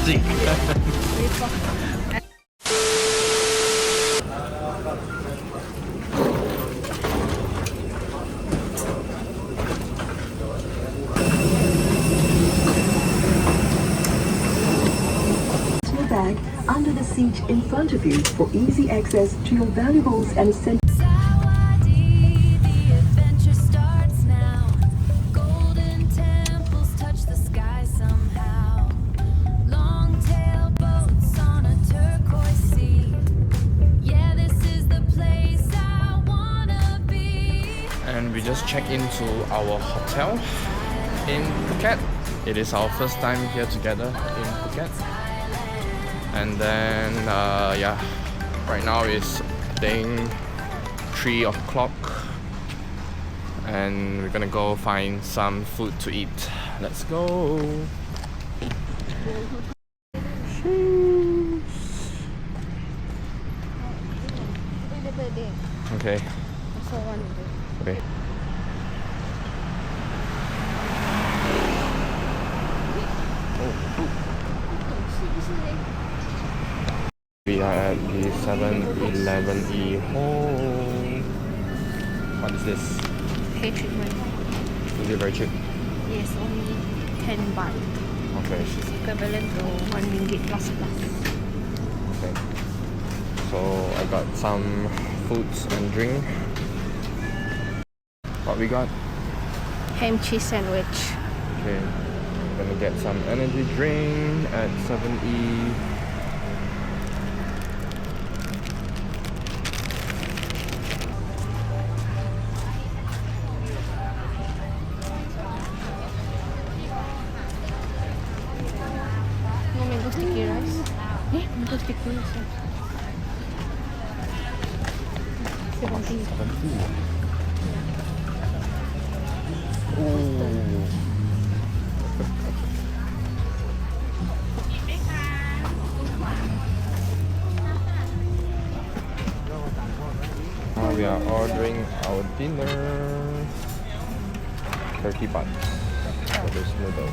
จริง Your bag under the seat in front of you for easy access to your valuables and essentials. And we just checked into our hotel in Phuket. It is our first time here together in Phuket. And then yeah, right now it's daying 3 o'clock and we're gonna go find some food to eat. Let's go. Okay. Okay. We are at the 7-Eleven home. What is this? Hair treatment. Is it very cheap? Yes, only 10 baht. Okay. It's equivalent to 1 ringgit plus plus. Okay. So I got some foods and drink. What we got? Ham cheese sandwich. Okay. I'm gonna get some energy drink at 7E. No mango sticky rice. Mango sticky rice. 70. Now we are ordering our dinner. 30 baht for this noodle.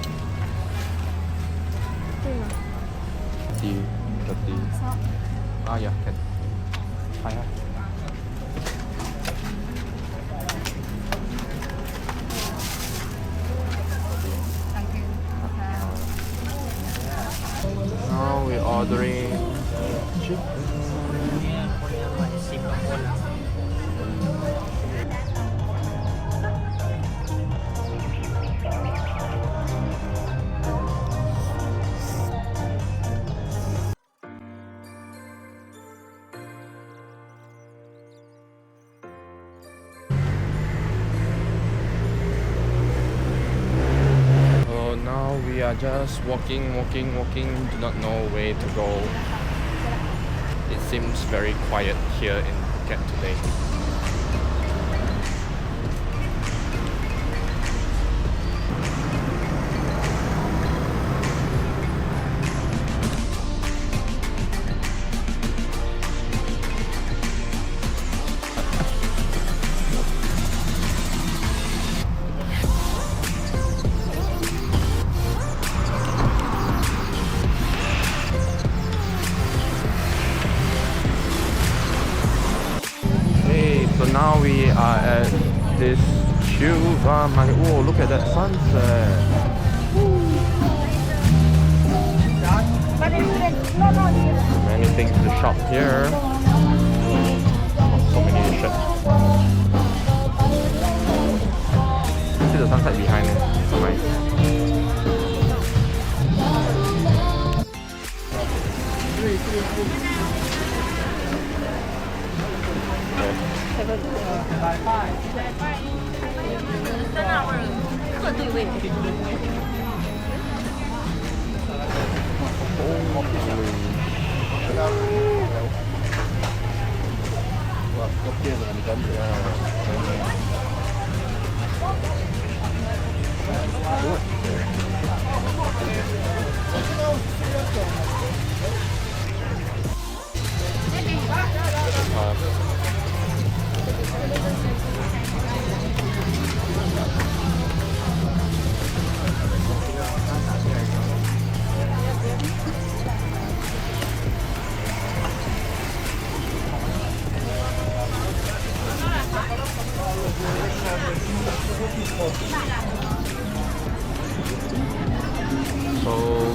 30. Ah yeah, can. Hi. Now we're ordering chicken. So now we are just walking, do not know where to go. It seems very quiet here in Phuket today. So now we are at this Chuva Market. Oh, look at that sunset. Many things to shop here. Oh, so many shops. See the sunset behind it. So nice.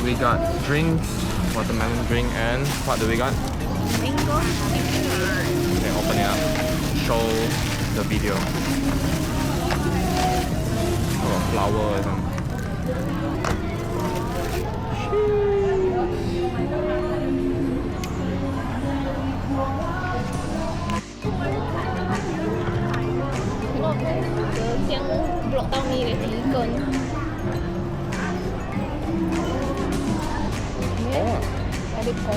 we got drink, watermelon drink, and what do we got? Mango. Okay, open it up. Show the video. Oh, flower or something. Tiếng lộ tao mi để tí cơn. Oh, Ở đây có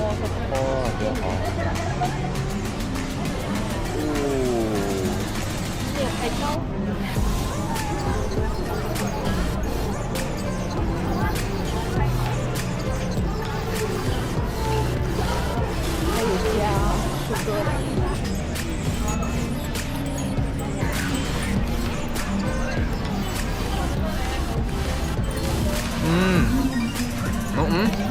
dear. nhiều cái câu. Hay là sugar đấy. Oh,